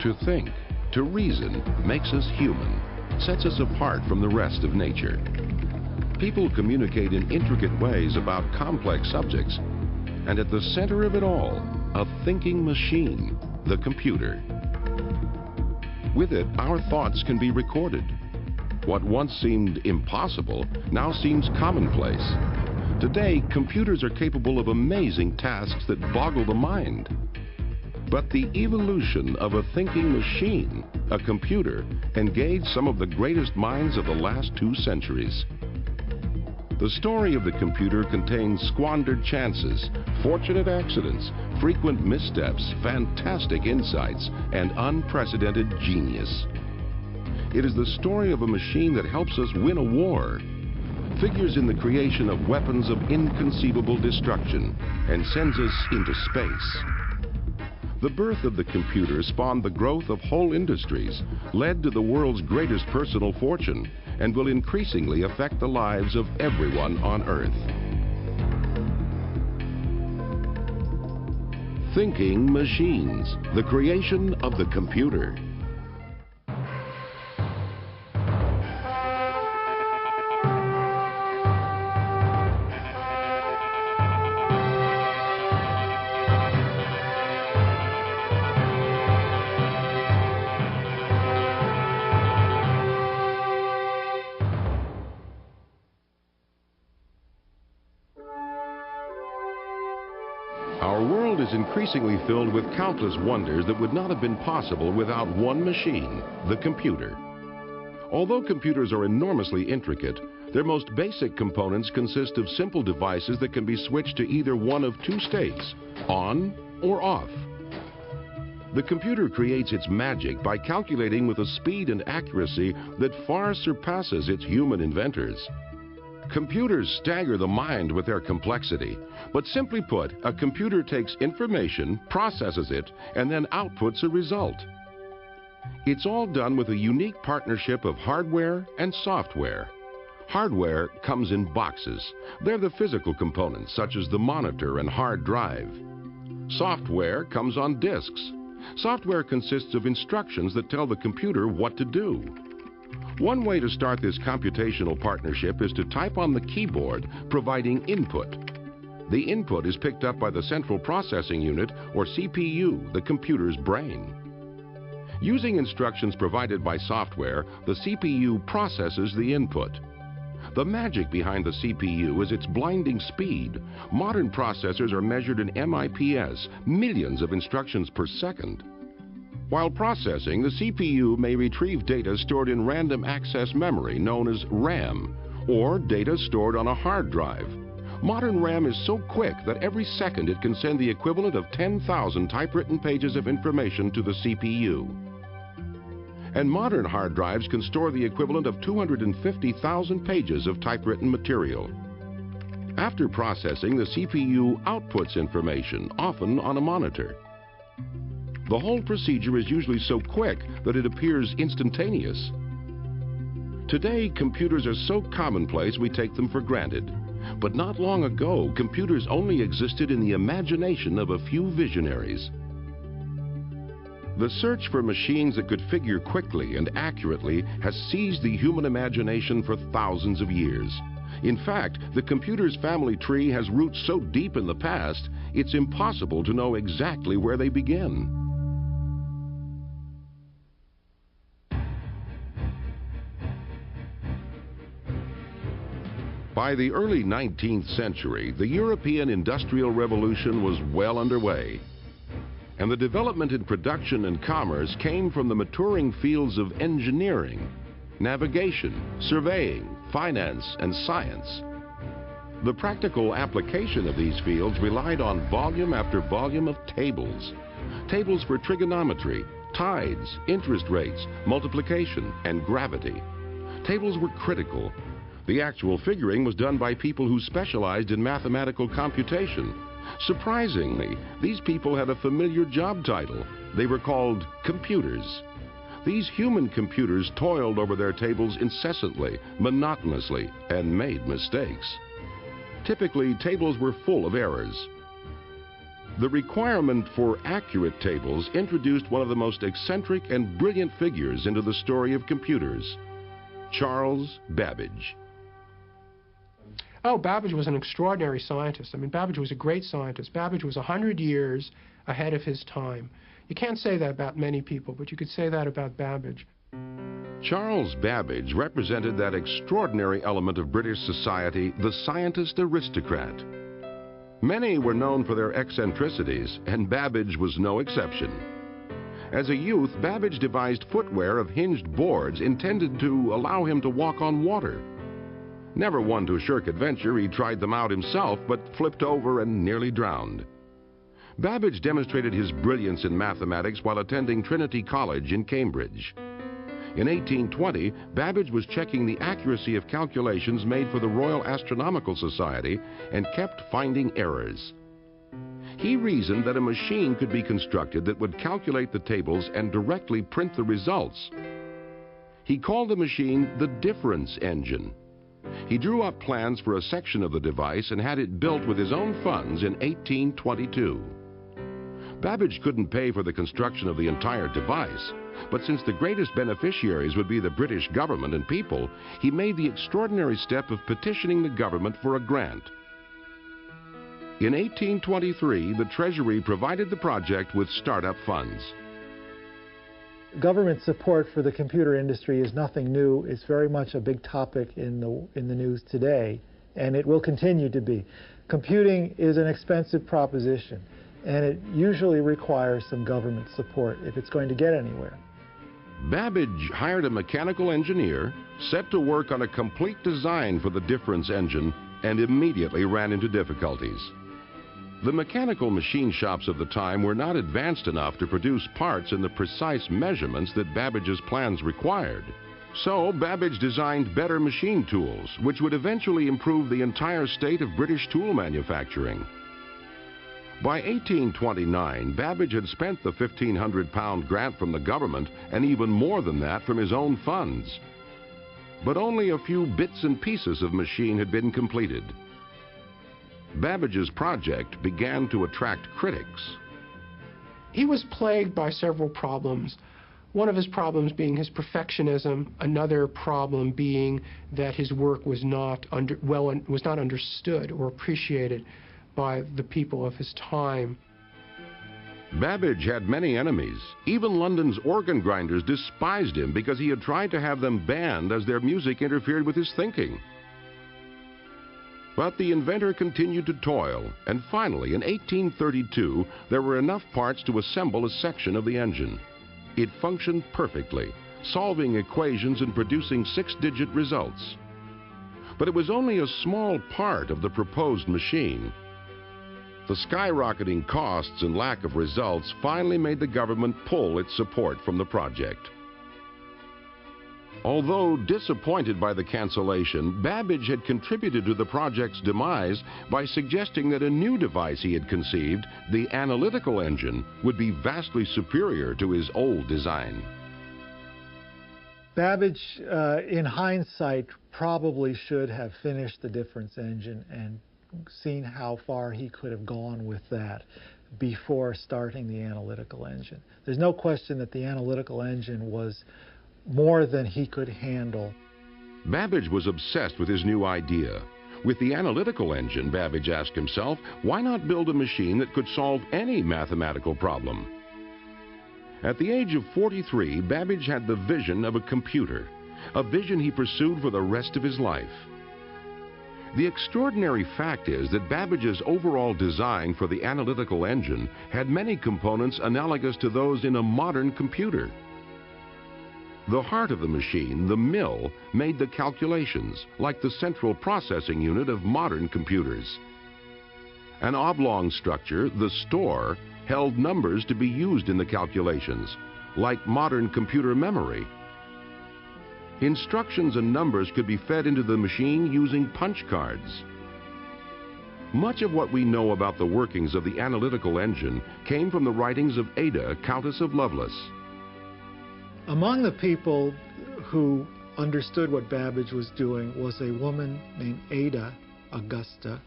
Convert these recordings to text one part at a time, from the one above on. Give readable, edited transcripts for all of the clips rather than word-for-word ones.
To think, to reason, makes us human, sets us apart from the rest of nature. People communicate in intricate ways about complex subjects, and at the center of it all, a thinking machine, the computer. With it, our thoughts can be recorded. What once seemed impossible now seems commonplace. Today, computers are capable of amazing tasks that boggle the mind. But the evolution of a thinking machine, a computer, engaged some of the greatest minds of the last 2 centuries. The story of the computer contains squandered chances, fortunate accidents, frequent missteps, fantastic insights, and unprecedented genius. It is the story of a machine that helps us win a war, figures in the creation of weapons of inconceivable destruction, and sends us into space. The birth of the computer spawned the growth of whole industries, led to the world's greatest personal fortune, and will increasingly affect the lives of everyone on Earth. Thinking machines, the creation of the computer. Our world is increasingly filled with countless wonders that would not have been possible without one machine, the computer. Although computers are enormously intricate, their most basic components consist of simple devices that can be switched to either one of 2 states, on or off. The computer creates its magic by calculating with a speed and accuracy that far surpasses its human inventors. Computers stagger the mind with their complexity, but simply put, a computer takes information, processes it, and then outputs a result. It's all done with a unique partnership of hardware and software. Hardware comes in boxes. They're the physical components, such as the monitor and hard drive. Software comes on disks. Software consists of instructions that tell the computer what to do. One way to start this computational partnership is to type on the keyboard, providing input. The input is picked up by the central processing unit, or CPU, the computer's brain. Using instructions provided by software, the CPU processes the input. The magic behind the CPU is its blinding speed. Modern processors are measured in MIPS, millions of instructions per second. While processing, the CPU may retrieve data stored in random access memory, known as RAM, or data stored on a hard drive. Modern RAM is so quick that every second it can send the equivalent of 10,000 typewritten pages of information to the CPU. And modern hard drives can store the equivalent of 250,000 pages of typewritten material. After processing, the CPU outputs information, often on a monitor. The whole procedure is usually so quick that it appears instantaneous. Today, computers are so commonplace we take them for granted. But not long ago, computers only existed in the imagination of a few visionaries. The search for machines that could figure quickly and accurately has seized the human imagination for thousands of years. In fact, the computer's family tree has roots so deep in the past, it's impossible to know exactly where they begin. By the early 19th century, the European Industrial Revolution was well underway, and the development in production and commerce came from the maturing fields of engineering, navigation, surveying, finance, and science. The practical application of these fields relied on volume after volume of tables. Tables for trigonometry, tides, interest rates, multiplication, and gravity. Tables were critical. The actual figuring was done by people who specialized in mathematical computation. Surprisingly, these people had a familiar job title. They were called computers. These human computers toiled over their tables incessantly, monotonously, and made mistakes. Typically, tables were full of errors. The requirement for accurate tables introduced one of the most eccentric and brilliant figures into the story of computers, Charles Babbage. Oh, Babbage was an extraordinary scientist. I mean, Babbage was a great scientist. Babbage was 100 years ahead of his time. You can't say that about many people, but you could say that about Babbage. Charles Babbage represented that extraordinary element of British society, the scientist aristocrat. Many were known for their eccentricities, and Babbage was no exception. As a youth, Babbage devised footwear of hinged boards intended to allow him to walk on water. Never one to shirk adventure, he tried them out himself, but flipped over and nearly drowned. Babbage demonstrated his brilliance in mathematics while attending Trinity College in Cambridge. In 1820, Babbage was checking the accuracy of calculations made for the Royal Astronomical Society and kept finding errors. He reasoned that a machine could be constructed that would calculate the tables and directly print the results. He called the machine the difference engine. He drew up plans for a section of the device and had it built with his own funds in 1822. Babbage couldn't pay for the construction of the entire device, but since the greatest beneficiaries would be the British government and people, he made the extraordinary step of petitioning the government for a grant. In 1823, the Treasury provided the project with startup funds. Government support for the computer industry is nothing new. It's very much a big topic in the news today, and it will continue to be. Computing is an expensive proposition, and it usually requires some government support if it's going to get anywhere. Babbage hired a mechanical engineer, set to work on a complete design for the difference engine, and immediately ran into difficulties. The mechanical machine shops of the time were not advanced enough to produce parts in the precise measurements that Babbage's plans required. So Babbage designed better machine tools, which would eventually improve the entire state of British tool manufacturing. By 1829, Babbage had spent the £1,500 grant from the government and even more than that from his own funds. But only a few bits and pieces of machine had been completed. Babbage's project began to attract critics. He was plagued by several problems. One of his problems being his perfectionism, another problem being that his work was not understood or appreciated by the people of his time. Babbage had many enemies. Even London's organ grinders despised him because he had tried to have them banned as their music interfered with his thinking. But the inventor continued to toil, and finally, in 1832, there were enough parts to assemble a section of the engine. It functioned perfectly, solving equations and producing 6-digit results. But it was only a small part of the proposed machine. The skyrocketing costs and lack of results finally made the government pull its support from the project. Although disappointed by the cancellation, Babbage had contributed to the project's demise by suggesting that a new device he had conceived, the analytical engine, would be vastly superior to his old design. Babbage, in hindsight, probably should have finished the difference engine and seen how far he could have gone with that before starting the analytical engine. There's no question that the analytical engine was more than he could handle. Babbage was obsessed with his new idea. With the analytical engine, Babbage asked himself, why not build a machine that could solve any mathematical problem? At the age of 43, Babbage had the vision of a computer, a vision he pursued for the rest of his life. The extraordinary fact is that Babbage's overall design for the analytical engine had many components analogous to those in a modern computer. The heart of the machine, the mill, made the calculations, like the central processing unit of modern computers. An oblong structure, the store, held numbers to be used in the calculations, like modern computer memory. Instructions and numbers could be fed into the machine using punch cards. Much of what we know about the workings of the analytical engine came from the writings of Ada, Countess of Lovelace. Among the people who understood what Babbage was doing was a woman named Ada Augusta,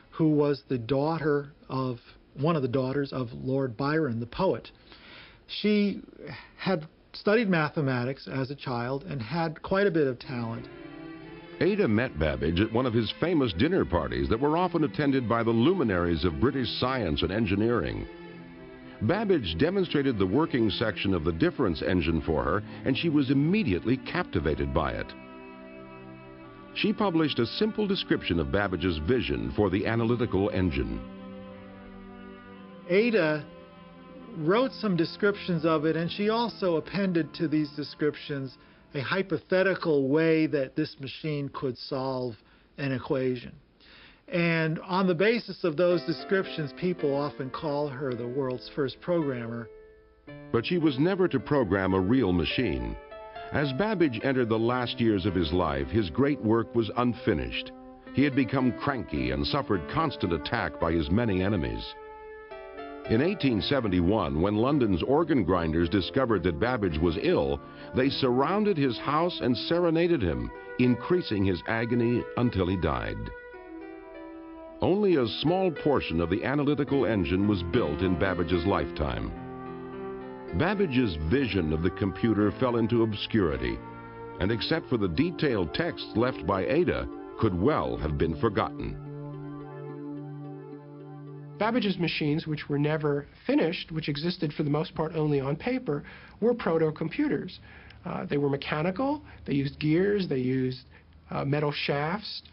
who was the daughter of one of the daughters of Lord Byron, the poet. She had studied mathematics as a child and had quite a bit of talent. Ada met Babbage at one of his famous dinner parties that were often attended by the luminaries of British science and engineering. Babbage demonstrated the working section of the difference engine for her, and she was immediately captivated by it. She published a simple description of Babbage's vision for the analytical engine. Ada wrote some descriptions of it, and she also appended to these descriptions a hypothetical way that this machine could solve an equation. And on the basis of those descriptions, people often call her the world's first programmer. But she was never to program a real machine. As Babbage entered the last years of his life, his great work was unfinished. He had become cranky and suffered constant attack by his many enemies. In 1871, when London's organ grinders discovered that Babbage was ill, they surrounded his house and serenaded him, increasing his agony until he died. Only a small portion of the analytical engine was built in Babbage's lifetime. Babbage's vision of the computer fell into obscurity, and except for the detailed texts left by Ada, could well have been forgotten. Babbage's machines, which were never finished, which existed for the most part only on paper, were proto-computers. They were mechanical, they used gears, they used metal shafts.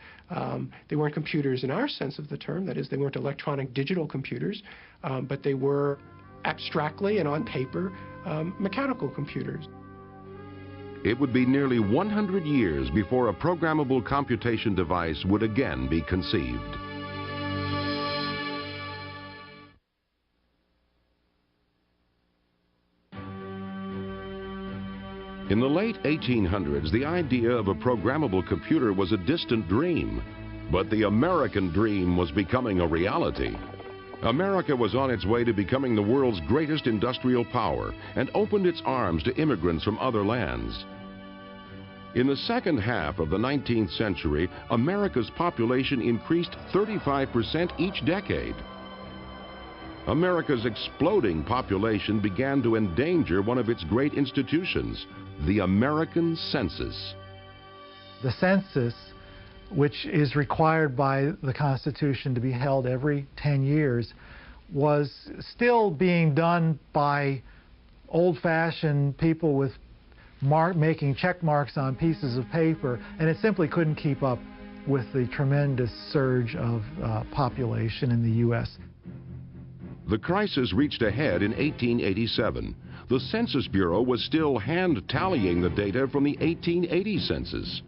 They weren't computers in our sense of the term, that is, they weren't electronic digital computers, but they were abstractly and on paper mechanical computers. It would be nearly 100 years before a programmable computation device would again be conceived. In the late 1800s, the idea of a programmable computer was a distant dream, but the American dream was becoming a reality. America was on its way to becoming the world's greatest industrial power and opened its arms to immigrants from other lands. In the second half of the 19th century, America's population increased 35% each decade. America's exploding population began to endanger one of its great institutions, the American census. The census, which is required by the Constitution to be held every 10 years, was still being done by old-fashioned people with making check marks on pieces of paper, and it simply couldn't keep up with the tremendous surge of population in the U.S. The crisis reached a head in 1887. The Census Bureau was still hand-tallying the data from the 1880 census.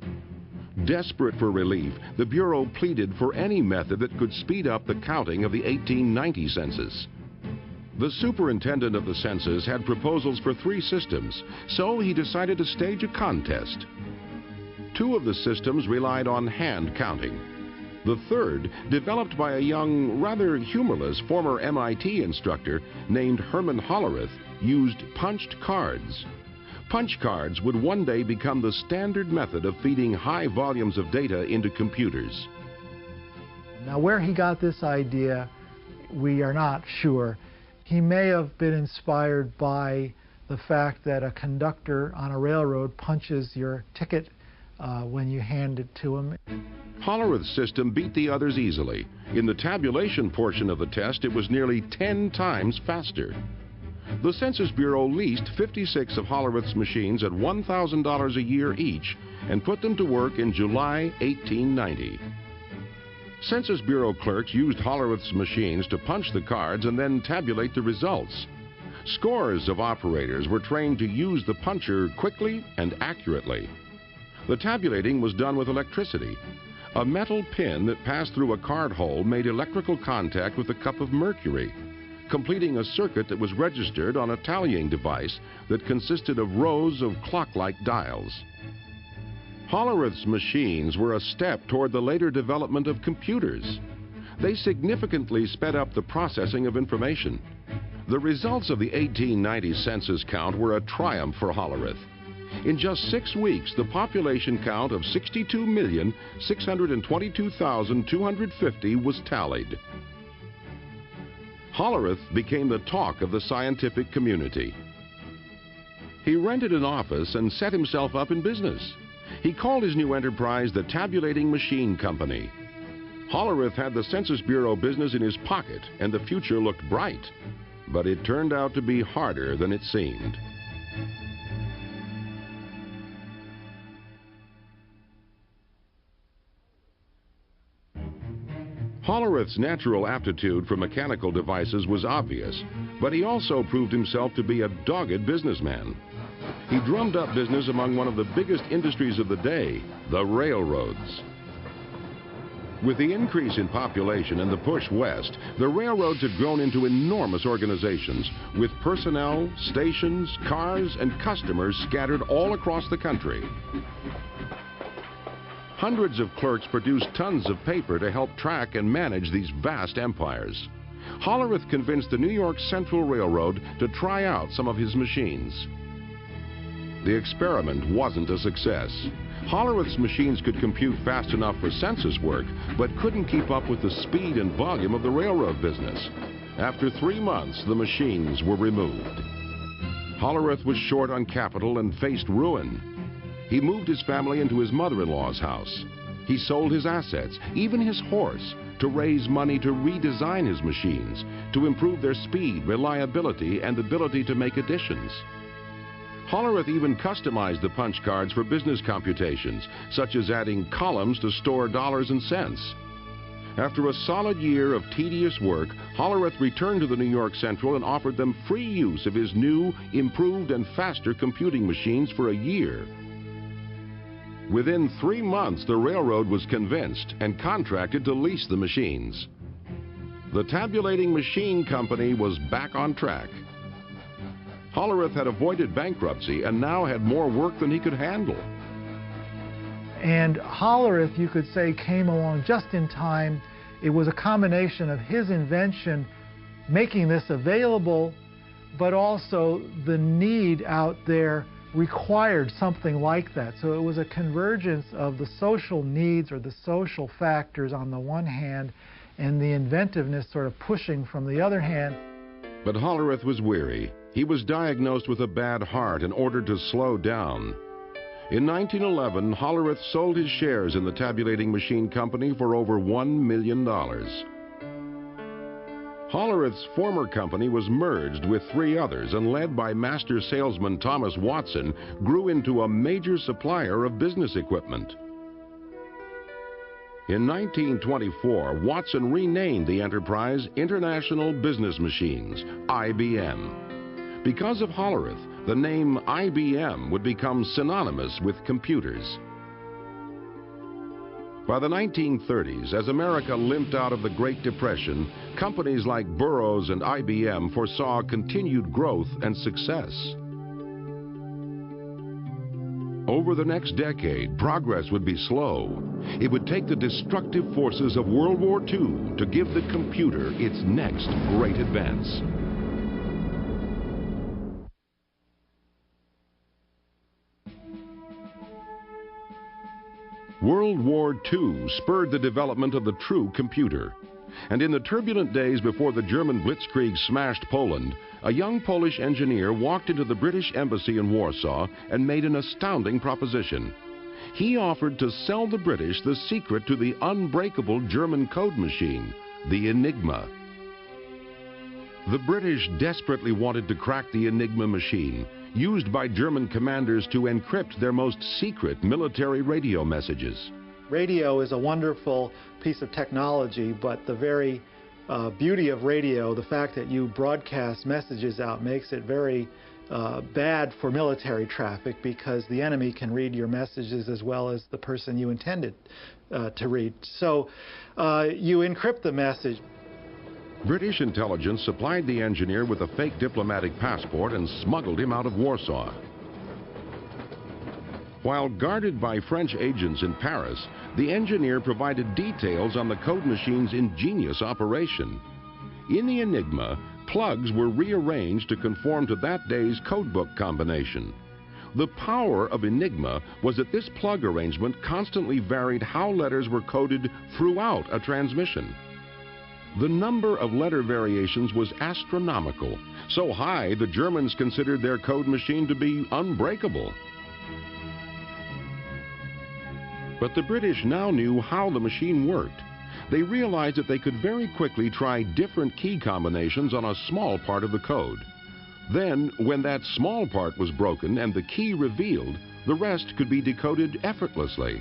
Desperate for relief, the Bureau pleaded for any method that could speed up the counting of the 1890 census. The superintendent of the census had proposals for 3 systems, so he decided to stage a contest. 2 of the systems relied on hand counting. The third, developed by a young, rather humorless former MIT instructor named Herman Hollerith, used punched cards. Punch cards would one day become the standard method of feeding high volumes of data into computers. Now, where he got this idea, we are not sure. He may have been inspired by the fact that a conductor on a railroad punches your ticket when you hand it to him. Hollerith's system beat the others easily. In the tabulation portion of the test, it was nearly 10 times faster. The Census Bureau leased 56 of Hollerith's machines at $1,000 a year each and put them to work in July 1890. Census Bureau clerks used Hollerith's machines to punch the cards and then tabulate the results. Scores of operators were trained to use the puncher quickly and accurately. The tabulating was done with electricity. A metal pin that passed through a card hole made electrical contact with a cup of mercury, completing a circuit that was registered on a tallying device that consisted of rows of clock-like dials. Hollerith's machines were a step toward the later development of computers. They significantly sped up the processing of information. The results of the 1890 census count were a triumph for Hollerith. In just 6 weeks, the population count of 62,622,250 was tallied. Hollerith became the talk of the scientific community. He rented an office and set himself up in business. He called his new enterprise the Tabulating Machine Company. Hollerith had the Census Bureau business in his pocket, and the future looked bright. But it turned out to be harder than it seemed. Hollerith's natural aptitude for mechanical devices was obvious, but he also proved himself to be a dogged businessman. He drummed up business among one of the biggest industries of the day, the railroads. With the increase in population and the push west, the railroads had grown into enormous organizations with personnel, stations, cars, and customers scattered all across the country. Hundreds of clerks produced tons of paper to help track and manage these vast empires. Hollerith convinced the New York Central Railroad to try out some of his machines. The experiment wasn't a success. Hollerith's machines could compute fast enough for census work, but couldn't keep up with the speed and volume of the railroad business. After 3 months, the machines were removed. Hollerith was short on capital and faced ruin. He moved his family into his mother-in-law's house. He sold his assets, even his horse, to raise money to redesign his machines, to improve their speed, reliability, and ability to make additions. Hollerith even customized the punch cards for business computations, such as adding columns to store dollars and cents. After a solid year of tedious work, Hollerith returned to the New York Central and offered them free use of his new, improved, and faster computing machines for a year. Within 3 months, the railroad was convinced and contracted to lease the machines. The Tabulating Machine Company was back on track. Hollerith had avoided bankruptcy and now had more work than he could handle. And Hollerith, you could say, came along just in time. It was a combination of his invention making this available, but also the need out there required something like that. So it was a convergence of the social needs or the social factors on the one hand and the inventiveness sort of pushing from the other hand. But Hollerith was weary. He was diagnosed with a bad heart and ordered to slow down. In 1911, Hollerith sold his shares in the Tabulating Machine Company for over $1 million. Hollerith's former company was merged with 3 others and, led by master salesman Thomas Watson, grew into a major supplier of business equipment. In 1924, Watson renamed the enterprise International Business Machines, IBM. Because of Hollerith, the name IBM would become synonymous with computers. By the 1930s, as America limped out of the Great Depression, companies like Burroughs and IBM foresaw continued growth and success. Over the next decade, progress would be slow. It would take the destructive forces of World War II to give the computer its next great advance. World War II spurred the development of the true computer. And in the turbulent days before the German blitzkrieg smashed Poland, a young Polish engineer walked into the British embassy in Warsaw and made an astounding proposition. He offered to sell the British the secret to the unbreakable German code machine, the Enigma. The British desperately wanted to crack the Enigma machine, used by German commanders to encrypt their most secret military radio messages. Radio is a wonderful piece of technology, but the very beauty of radio, the fact that you broadcast messages out, makes it very bad for military traffic, because the enemy can read your messages as well as the person you intended to read. So you encrypt the message. British intelligence supplied the engineer with a fake diplomatic passport and smuggled him out of Warsaw. While guarded by French agents in Paris, the engineer provided details on the code machine's ingenious operation. In the Enigma, plugs were rearranged to conform to that day's codebook combination. The power of Enigma was that this plug arrangement constantly varied how letters were coded throughout a transmission. The number of letter variations was astronomical, so high the Germans considered their code machine to be unbreakable. But the British now knew how the machine worked. They realized that they could very quickly try different key combinations on a small part of the code. Then, when that small part was broken and the key revealed, the rest could be decoded effortlessly.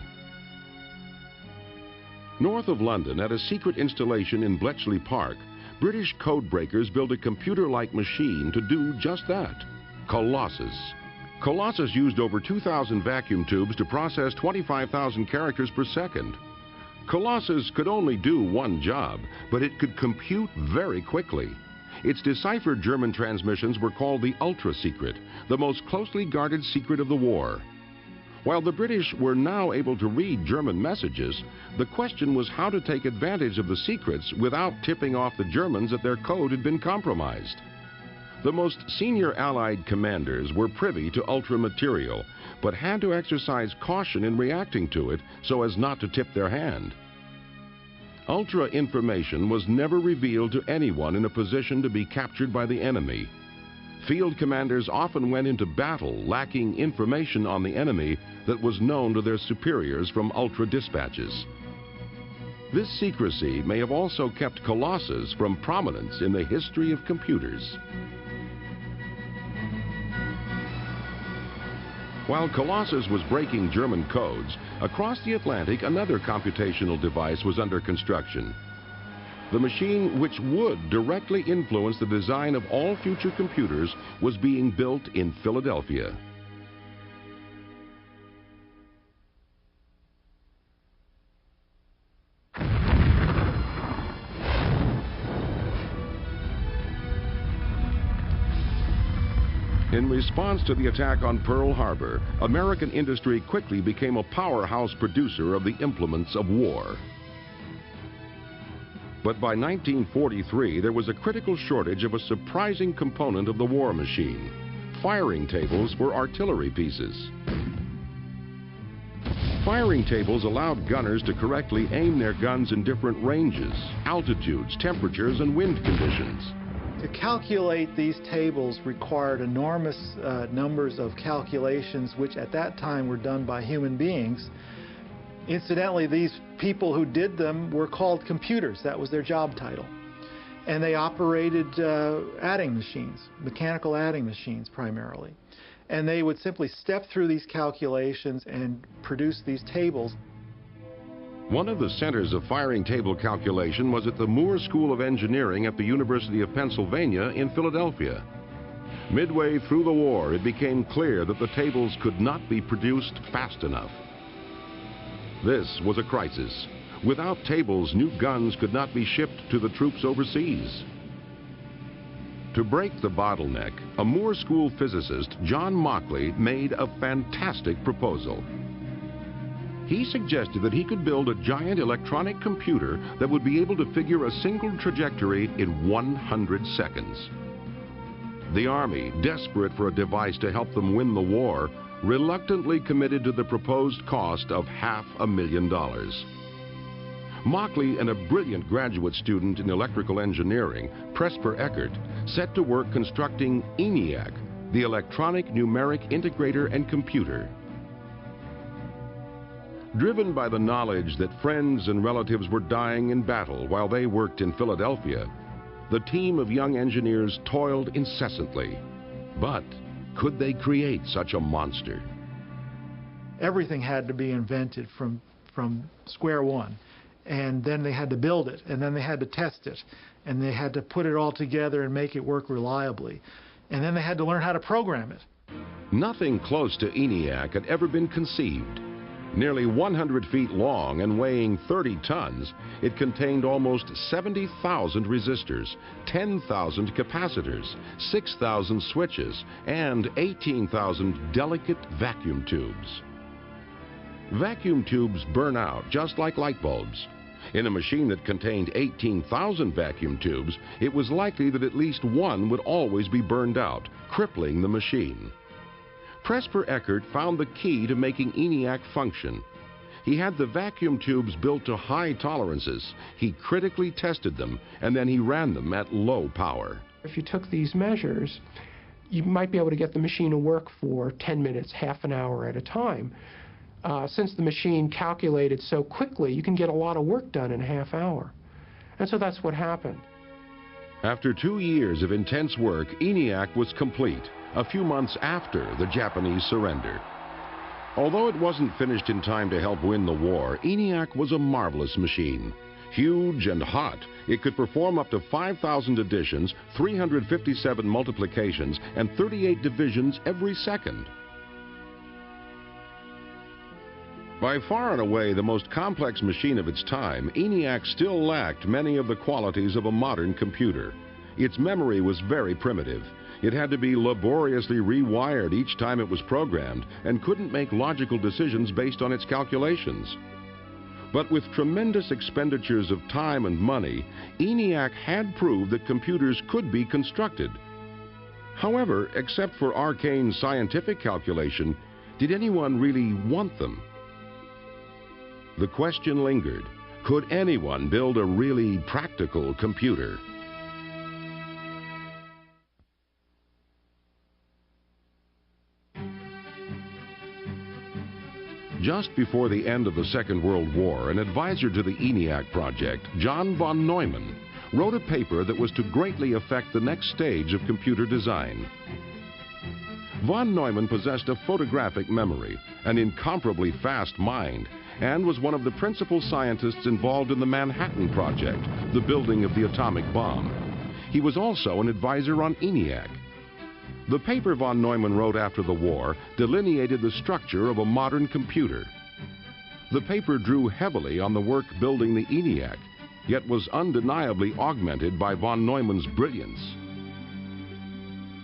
North of London, at a secret installation in Bletchley Park, British code breakers built a computer-like machine to do just that. Colossus. Colossus used over 2,000 vacuum tubes to process 25,000 characters per second. Colossus could only do one job, but it could compute very quickly. Its deciphered German transmissions were called the ultra-secret, the most closely guarded secret of the war. While the British were now able to read German messages, the question was how to take advantage of the secrets without tipping off the Germans that their code had been compromised. The most senior Allied commanders were privy to ultra material, but had to exercise caution in reacting to it so as not to tip their hand. Ultra information was never revealed to anyone in a position to be captured by the enemy. Field commanders often went into battle lacking information on the enemy that was known to their superiors from ultra dispatches. This secrecy may have also kept Colossus from prominence in the history of computers. While Colossus was breaking German codes, across the Atlantic another computational device was under construction. The machine which would directly influence the design of all future computers was being built in Philadelphia. In response to the attack on Pearl Harbor, American industry quickly became a powerhouse producer of the implements of war. But by 1943, there was a critical shortage of a surprising component of the war machine: firing tables for artillery pieces. Firing tables allowed gunners to correctly aim their guns in different ranges, altitudes, temperatures, and wind conditions. To calculate these tables required enormous numbers of calculations, which at that time were done by human beings. Incidentally, these people who did them were called computers. That was their job title. And they operated adding machines, mechanical adding machines primarily. And they would simply step through these calculations and produce these tables. One of the centers of firing table calculation was at the Moore School of Engineering at the University of Pennsylvania in Philadelphia. Midway through the war, it became clear that the tables could not be produced fast enough. This was a crisis. Without tables, new guns could not be shipped to the troops overseas. To break the bottleneck, a Moore School physicist, John Mauchly, made a fantastic proposal. He suggested that he could build a giant electronic computer that would be able to figure a single trajectory in 100 seconds. The Army, desperate for a device to help them win the war, reluctantly committed to the proposed cost of $500,000. Mauchly and a brilliant graduate student in electrical engineering, Presper Eckert, set to work constructing ENIAC, the Electronic Numeric Integrator and Computer. Driven by the knowledge that friends and relatives were dying in battle while they worked in Philadelphia, the team of young engineers toiled incessantly. But could they create such a monster? Everything had to be invented from square one. And then they had to build it, and then they had to test it, and they had to put it all together and make it work reliably. And then they had to learn how to program it. Nothing close to ENIAC had ever been conceived. Nearly 100 feet long and weighing 30 tons, it contained almost 70,000 resistors, 10,000 capacitors, 6,000 switches, and 18,000 delicate vacuum tubes. Vacuum tubes burn out just like light bulbs. In a machine that contained 18,000 vacuum tubes, it was likely that at least one would always be burned out, crippling the machine. Presper Eckert found the key to making ENIAC function. He had the vacuum tubes built to high tolerances. He critically tested them, and then he ran them at low power. If you took these measures, you might be able to get the machine to work for 10 minutes, half an hour at a time. Since the machine calculated so quickly, you can get a lot of work done in a half hour. And so that's what happened. After 2 years of intense work, ENIAC was complete, a few months after the Japanese surrender. Although it wasn't finished in time to help win the war, ENIAC was a marvelous machine. Huge and hot, it could perform up to 5,000 additions, 357 multiplications, and 38 divisions every second. By far and away the most complex machine of its time, ENIAC still lacked many of the qualities of a modern computer. Its memory was very primitive. It had to be laboriously rewired each time it was programmed and couldn't make logical decisions based on its calculations. But with tremendous expenditures of time and money, ENIAC had proved that computers could be constructed. However, except for arcane scientific calculation, did anyone really want them? The question lingered, could anyone build a really practical computer? Just before the end of the Second World War, an advisor to the ENIAC project, John von Neumann, wrote a paper that was to greatly affect the next stage of computer design. Von Neumann possessed a photographic memory, an incomparably fast mind, and was one of the principal scientists involved in the Manhattan Project, the building of the atomic bomb. He was also an advisor on ENIAC. The paper von Neumann wrote after the war delineated the structure of a modern computer. The paper drew heavily on the work building the ENIAC, yet was undeniably augmented by von Neumann's brilliance.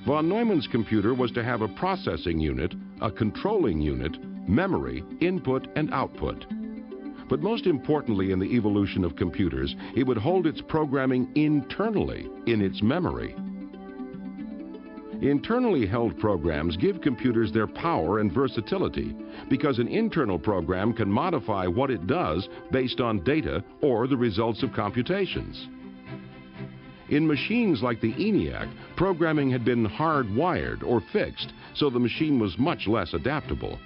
Von Neumann's computer was to have a processing unit, a controlling unit, memory, input, and output. But most importantly in the evolution of computers, it would hold its programming internally in its memory. Internally held programs give computers their power and versatility because an internal program can modify what it does based on data or the results of computations. In machines like the ENIAC, programming had been hardwired or fixed, so the machine was much less adaptable.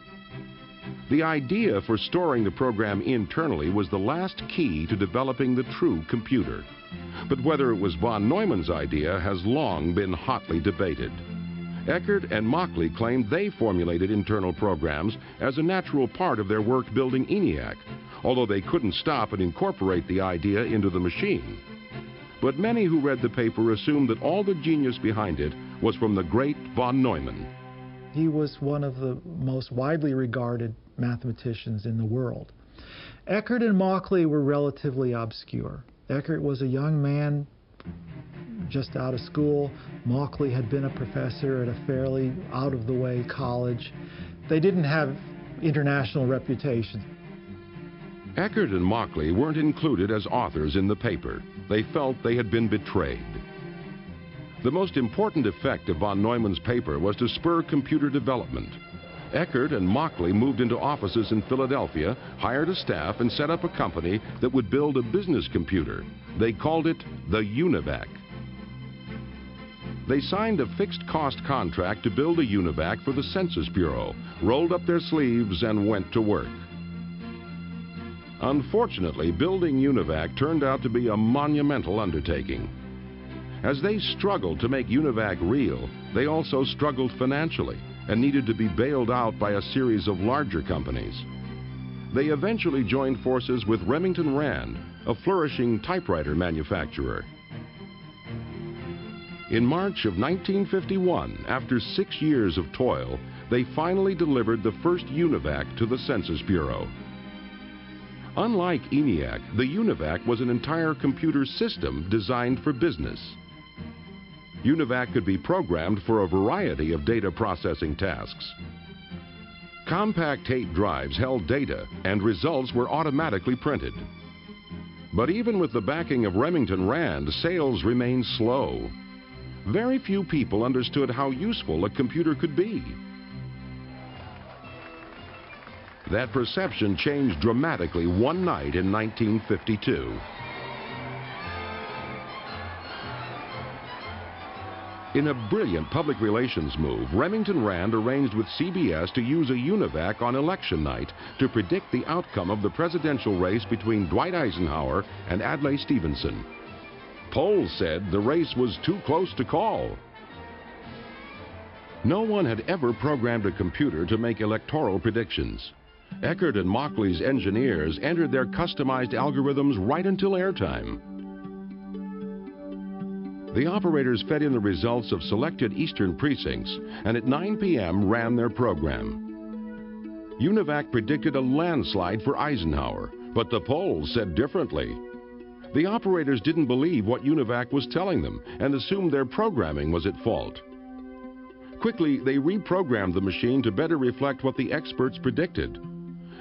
The idea for storing the program internally was the last key to developing the true computer. But whether it was von Neumann's idea has long been hotly debated. Eckert and Mauchly claimed they formulated internal programs as a natural part of their work building ENIAC, although they couldn't stop and incorporate the idea into the machine. But many who read the paper assumed that all the genius behind it was from the great von Neumann. He was one of the most widely regarded mathematicians in the world. Eckert and Mauchly were relatively obscure. Eckert was a young man just out of school. Mauchly had been a professor at a fairly out-of-the-way college. They didn't have international reputation. Eckert and Mauchly weren't included as authors in the paper. They felt they had been betrayed. The most important effect of von Neumann's paper was to spur computer development. Eckert and Mauchly moved into offices in Philadelphia, hired a staff, and set up a company that would build a business computer. They called it the UNIVAC. They signed a fixed-cost contract to build a UNIVAC for the Census Bureau, rolled up their sleeves, and went to work. Unfortunately, building UNIVAC turned out to be a monumental undertaking. As they struggled to make UNIVAC real, they also struggled financially and needed to be bailed out by a series of larger companies. They eventually joined forces with Remington Rand, a flourishing typewriter manufacturer. In March of 1951, after 6 years of toil, they finally delivered the first UNIVAC to the Census Bureau. Unlike ENIAC, the UNIVAC was an entire computer system designed for business. UNIVAC could be programmed for a variety of data processing tasks. Compact tape drives held data, and results were automatically printed. But even with the backing of Remington Rand, sales remained slow. Very few people understood how useful a computer could be. That perception changed dramatically one night in 1952. In a brilliant public relations move, Remington Rand arranged with CBS to use a UNIVAC on election night to predict the outcome of the presidential race between Dwight Eisenhower and Adlai Stevenson. Polls said the race was too close to call. No one had ever programmed a computer to make electoral predictions. Eckert and Mockley's engineers entered their customized algorithms right until airtime. The operators fed in the results of selected eastern precincts and at 9 p.m. ran their program. UNIVAC predicted a landslide for Eisenhower, but the polls said differently. The operators didn't believe what UNIVAC was telling them and assumed their programming was at fault. Quickly, they reprogrammed the machine to better reflect what the experts predicted.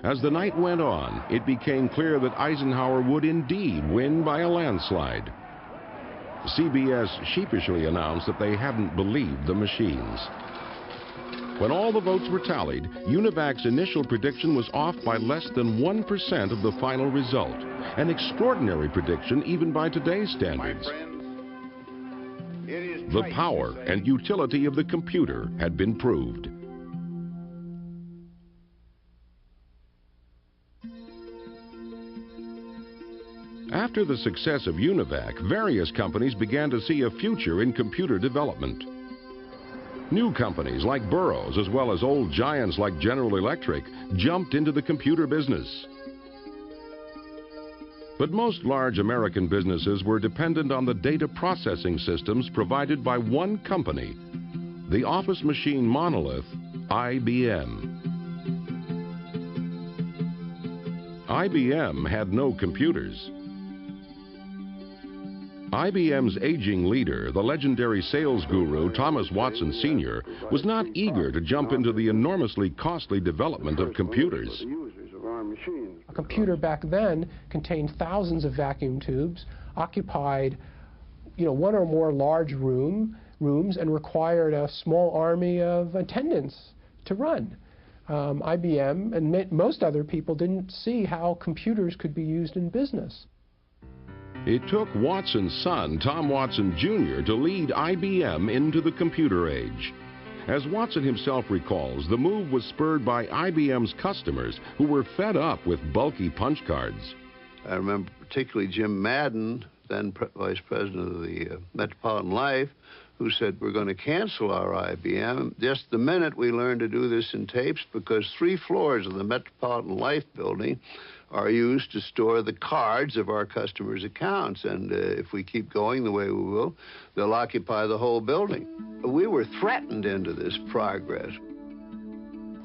As the night went on, it became clear that Eisenhower would indeed win by a landslide. CBS sheepishly announced that they hadn't believed the machines. When all the votes were tallied, UNIVAC's initial prediction was off by less than 1% of the final result, an extraordinary prediction even by today's standards. The power and utility of the computer had been proved. After the success of UNIVAC, various companies began to see a future in computer development. New companies like Burroughs, as well as old giants like General Electric, jumped into the computer business. But most large American businesses were dependent on the data processing systems provided by one company, the office machine monolith, IBM. IBM had no computers. IBM's aging leader, the legendary sales guru Thomas Watson Sr., was not eager to jump into the enormously costly development of computers. A computer back then contained thousands of vacuum tubes, occupied, one or more large rooms, and required a small army of attendants to run. IBM and most other people didn't see how computers could be used in business. It took Watson's son, Tom Watson Jr., to lead IBM into the computer age. As Watson himself recalls, the move was spurred by IBM's customers who were fed up with bulky punch cards. I remember particularly Jim Madden, then vice president of the Metropolitan Life, who said, we're going to cancel our IBM just the minute we learn to do this in tapes, because 3 floors of the Metropolitan Life building are used to store the cards of our customers' accounts. And if we keep going the way we will, they'll occupy the whole building. We were threatened into this progress.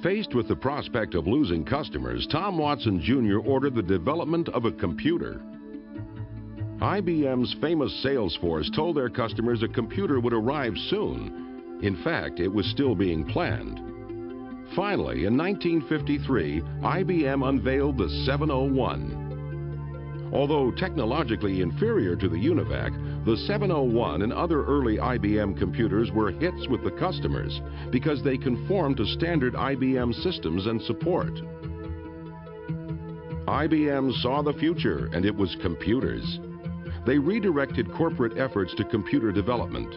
Faced with the prospect of losing customers, Tom Watson Jr. ordered the development of a computer. IBM's famous sales force told their customers a computer would arrive soon. In fact, it was still being planned. Finally, in 1953, IBM unveiled the 701. Although technologically inferior to the UNIVAC, the 701 and other early IBM computers were hits with the customers because they conformed to standard IBM systems and support. IBM saw the future, and it was computers. They redirected corporate efforts to computer development.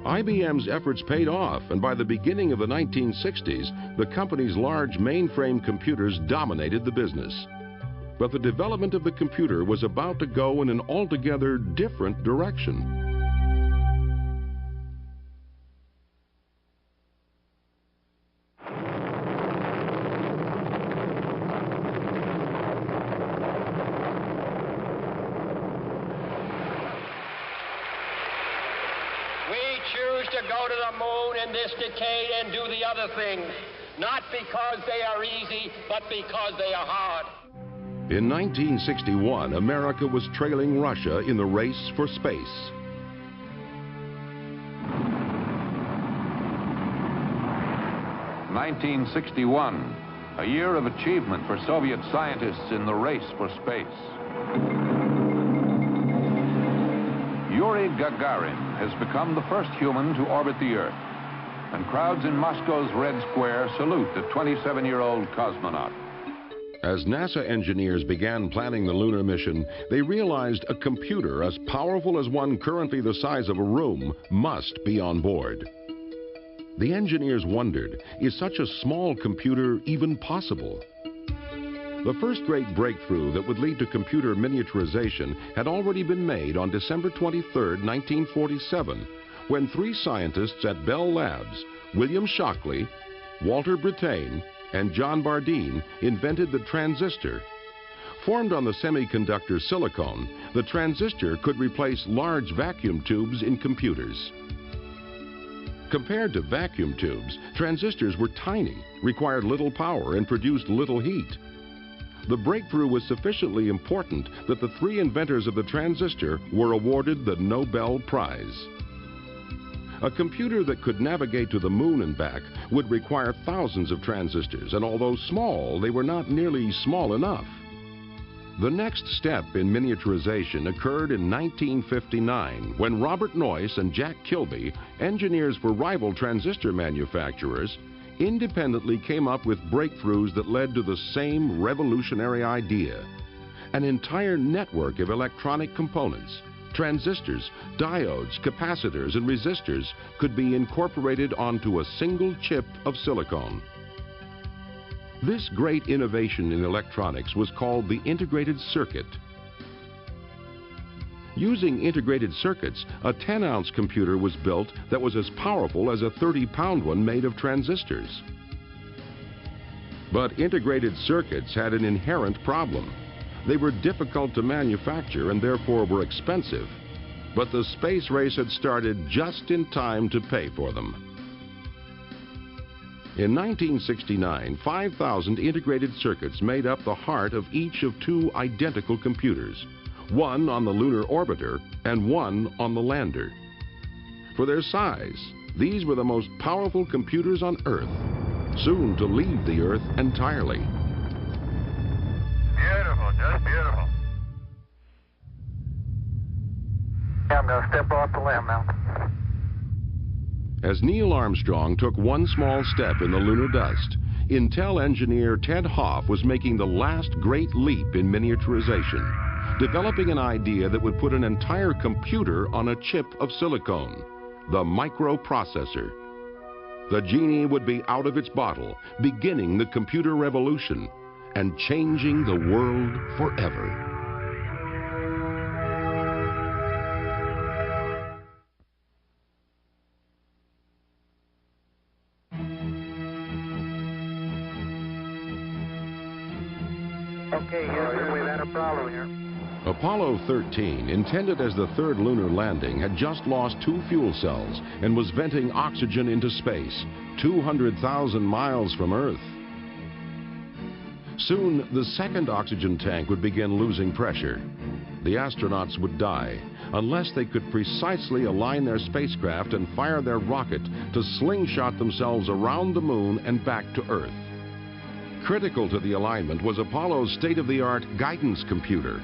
IBM's efforts paid off, and by the beginning of the 1960s, the company's large mainframe computers dominated the business. But the development of the computer was about to go in an altogether different direction. To go to the moon in this decade and do the other things, not because they are easy, but because they are hard. In 1961, America was trailing Russia in the race for space. (1961), a year of achievement for Soviet scientists in the race for space. Yuri Gagarin has become the first human to orbit the Earth. and crowds in Moscow's Red Square salute the 27-year-old cosmonaut. As NASA engineers began planning the lunar mission, they realized a computer as powerful as one currently the size of a room must be on board. The engineers wondered, is such a small computer even possible? The first great breakthrough that would lead to computer miniaturization had already been made on December 23, 1947, when three scientists at Bell Labs, William Shockley, Walter Brattain, and John Bardeen, invented the transistor. Formed on the semiconductor silicon, the transistor could replace large vacuum tubes in computers. Compared to vacuum tubes, transistors were tiny, required little power, and produced little heat. The breakthrough was sufficiently important that the three inventors of the transistor were awarded the Nobel Prize. A computer that could navigate to the moon and back would require thousands of transistors, and although small, they were not nearly small enough. The next step in miniaturization occurred in 1959 when Robert Noyce and Jack Kilby, engineers for rival transistor manufacturers, independently came up with breakthroughs that led to the same revolutionary idea: an entire network of electronic components. Transistors, diodes, capacitors, and resistors could be incorporated onto a single chip of silicon. This great innovation in electronics was called the integrated circuit. Using integrated circuits, a 10-ounce computer was built that was as powerful as a 30-pound one made of transistors. But integrated circuits had an inherent problem. They were difficult to manufacture and therefore were expensive. But the space race had started just in time to pay for them. In 1969, 5,000 integrated circuits made up the heart of each of two identical computers, one on the lunar orbiter and one on the lander. For their size, these were the most powerful computers on Earth, soon to leave the Earth entirely. Beautiful, just beautiful. I'm going to step off the limb now. As Neil Armstrong took one small step in the lunar dust, Intel engineer Ted Hoff was making the last great leap in miniaturization, developing an idea that would put an entire computer on a chip of silicon, the microprocessor. The genie would be out of its bottle, beginning the computer revolution and changing the world forever. Okay, Houston, we've had a problem here. Apollo 13, intended as the third lunar landing, had just lost 2 fuel cells and was venting oxygen into space, 200,000 miles from Earth. Soon, the second oxygen tank would begin losing pressure. The astronauts would die unless they could precisely align their spacecraft and fire their rocket to slingshot themselves around the moon and back to Earth. Critical to the alignment was Apollo's state-of-the-art guidance computer.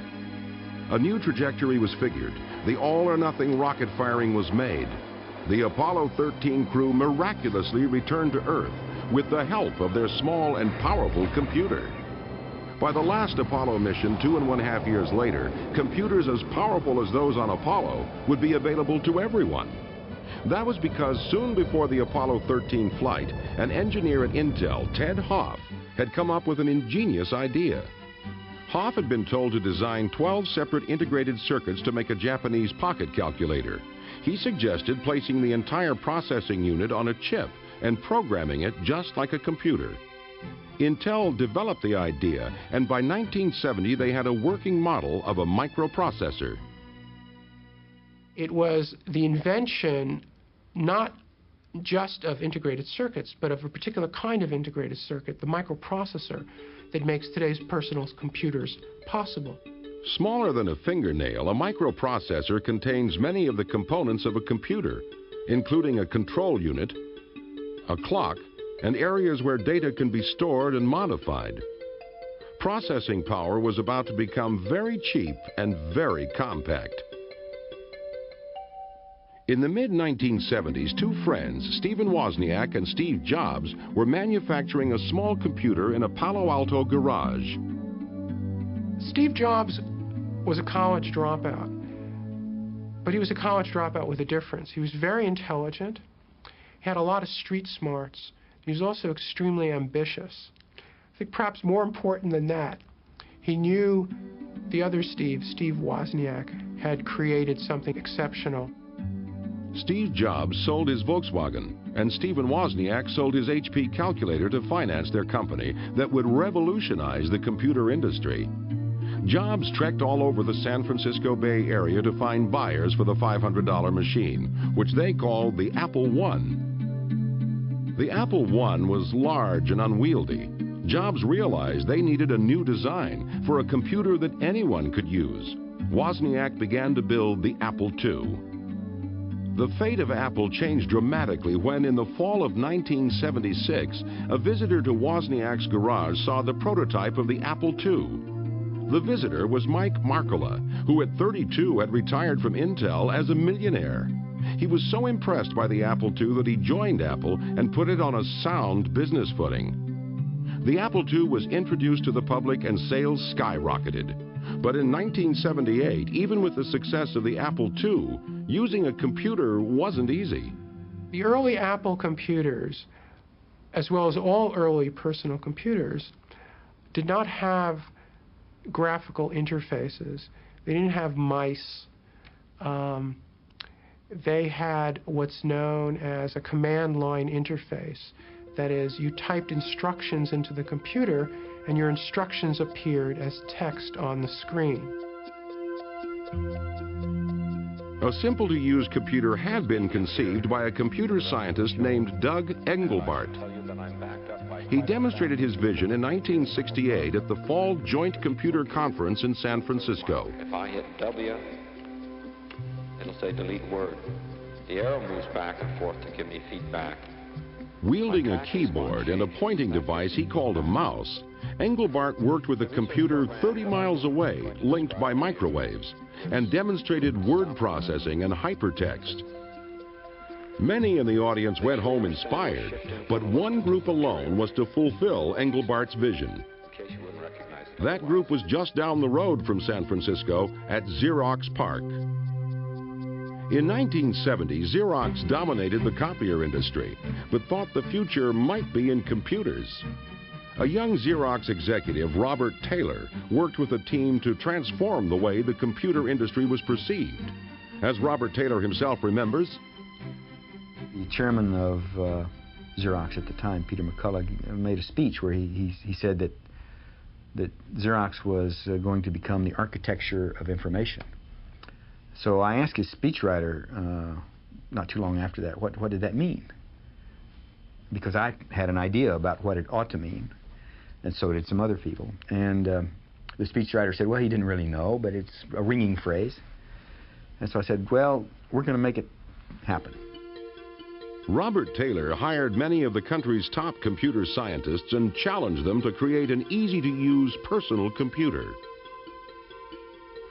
A new trajectory was figured. The all-or-nothing rocket firing was made. The Apollo 13 crew miraculously returned to Earth with the help of their small and powerful computer. By the last Apollo mission 2.5 years later, computers as powerful as those on Apollo would be available to everyone. That was because soon before the Apollo 13 flight, an engineer at Intel, Ted Hoff, had come up with an ingenious idea. Hoff had been told to design 12 separate integrated circuits to make a Japanese pocket calculator. He suggested placing the entire processing unit on a chip and programming it just like a computer. Intel developed the idea, and by 1970 they had a working model of a microprocessor. It was the invention not just of integrated circuits, but of a particular kind of integrated circuit, the microprocessor, that makes today's personal computers possible. Smaller than a fingernail, a microprocessor contains many of the components of a computer, including a control unit, a clock, and areas where data can be stored and modified. Processing power was about to become very cheap and very compact. In the mid-1970s, two friends, Stephen Wozniak and Steve Jobs, were manufacturing a small computer in a Palo Alto garage. Steve Jobs was a college dropout, but he was a college dropout with a difference. He was very intelligent, he had a lot of street smarts, he was also extremely ambitious. I think perhaps more important than that, he knew the other Steve Wozniak, had created something exceptional. Steve Jobs sold his Volkswagen, and Stephen Wozniak sold his HP calculator to finance their company that would revolutionize the computer industry. Jobs trekked all over the San Francisco Bay Area to find buyers for the $500 machine, which they called the Apple I. The Apple I was large and unwieldy. Jobs realized they needed a new design for a computer that anyone could use. Wozniak began to build the Apple II. The fate of Apple changed dramatically when, in the fall of 1976, a visitor to Wozniak's garage saw the prototype of the Apple II. The visitor was Mike Markkula, who at 32 had retired from Intel as a millionaire. He was so impressed by the Apple II that he joined Apple and put it on a sound business footing. The Apple II was introduced to the public and sales skyrocketed. But in 1978, even with the success of the Apple II, using a computer wasn't easy. The early Apple computers, as well as all early personal computers, did not have graphical interfaces. They didn't have mice. They had what's known as a command line interface. That is, you typed instructions into the computer and your instructions appeared as text on the screen. A simple-to-use computer had been conceived by a computer scientist named Doug Engelbart. He demonstrated his vision in 1968 at the Fall Joint Computer Conference in San Francisco. If I hit W, it'll say delete word. The arrow moves back and forth to give me feedback. Wielding a keyboard and a pointing device he called a mouse, Engelbart worked with a computer 30 miles away, linked by microwaves, and demonstrated word processing and hypertext. Many in the audience went home inspired, but one group alone was to fulfill Engelbart's vision. That group was just down the road from San Francisco at Xerox PARC. In 1970, Xerox dominated the copier industry, but thought the future might be in computers. A young Xerox executive, Robert Taylor, worked with a team to transform the way the computer industry was perceived. As Robert Taylor himself remembers, the chairman of Xerox at the time, Peter McCullough, made a speech where he said that Xerox was going to become the architecture of information. So I asked his speechwriter not too long after that, what did that mean? Because I had an idea about what it ought to mean, and so did some other people. And the speechwriter said, well, he didn't really know, but it's a ringing phrase. And so I said, well, we're going to make it happen. Robert Taylor hired many of the country's top computer scientists and challenged them to create an easy-to-use personal computer.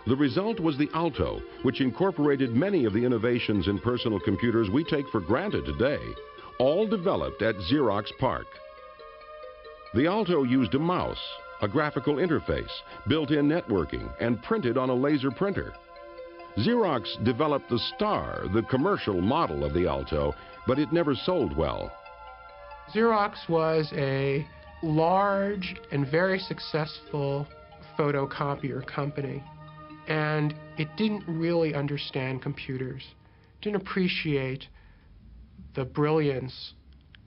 The result was the Alto, which incorporated many of the innovations in personal computers we take for granted today, all developed at Xerox PARC. The Alto used a mouse, a graphical interface, built-in networking, and printed on a laser printer. Xerox developed the Star, the commercial model of the Alto, but it never sold well. Xerox was a large and very successful photocopier company. And it didn't really understand computers, didn't appreciate the brilliance,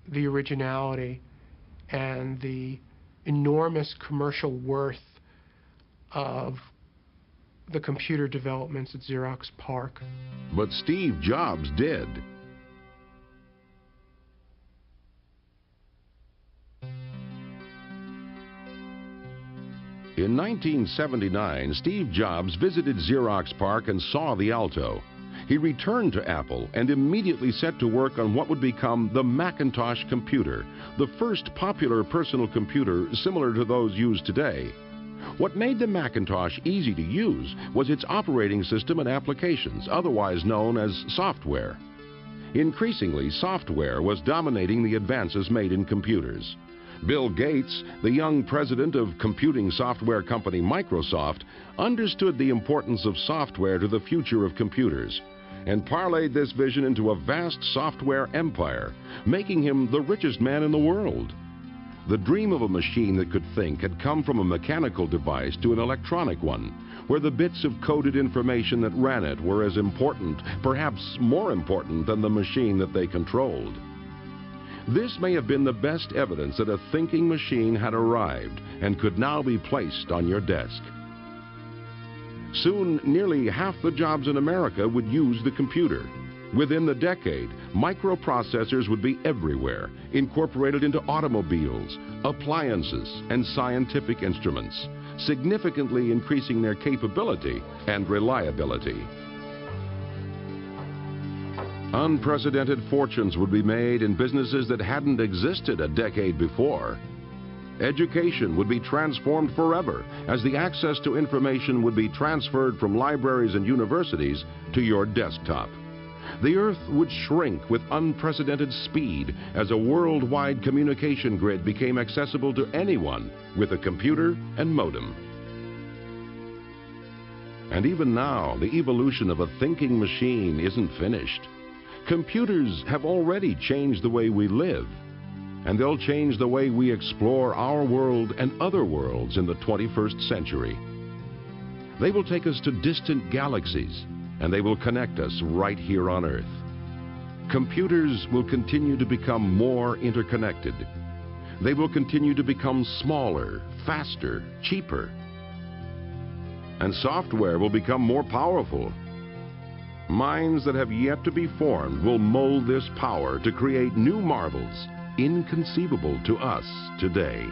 the originality, and the enormous commercial worth of the computer developments at Xerox PARC. But Steve Jobs did. In 1979, Steve Jobs visited Xerox PARC and saw the Alto. He returned to Apple and immediately set to work on what would become the Macintosh computer, the first popular personal computer similar to those used today. What made the Macintosh easy to use was its operating system and applications, otherwise known as software. Increasingly, software was dominating the advances made in computers. Bill Gates, the young president of computing software company Microsoft, understood the importance of software to the future of computers and parlayed this vision into a vast software empire, making him the richest man in the world. The dream of a machine that could think had come from a mechanical device to an electronic one, where the bits of coded information that ran it were as important, perhaps more important, than the machine that they controlled. This may have been the best evidence that a thinking machine had arrived and could now be placed on your desk. Soon, nearly half the jobs in America would use the computer. Within the decade, microprocessors would be everywhere, incorporated into automobiles, appliances, and scientific instruments, significantly increasing their capability and reliability. Unprecedented fortunes would be made in businesses that hadn't existed a decade before. Education would be transformed forever, as the access to information would be transferred from libraries and universities to your desktop. The Earth would shrink with unprecedented speed as a worldwide communication grid became accessible to anyone with a computer and modem. And even now, the evolution of a thinking machine isn't finished. Computers have already changed the way we live, and they'll change the way we explore our world and other worlds in the 21st century. They will take us to distant galaxies, and they will connect us right here on Earth. Computers will continue to become more interconnected. They will continue to become smaller, faster, cheaper. And software will become more powerful. Minds that have yet to be formed will mold this power to create new marvels inconceivable to us today.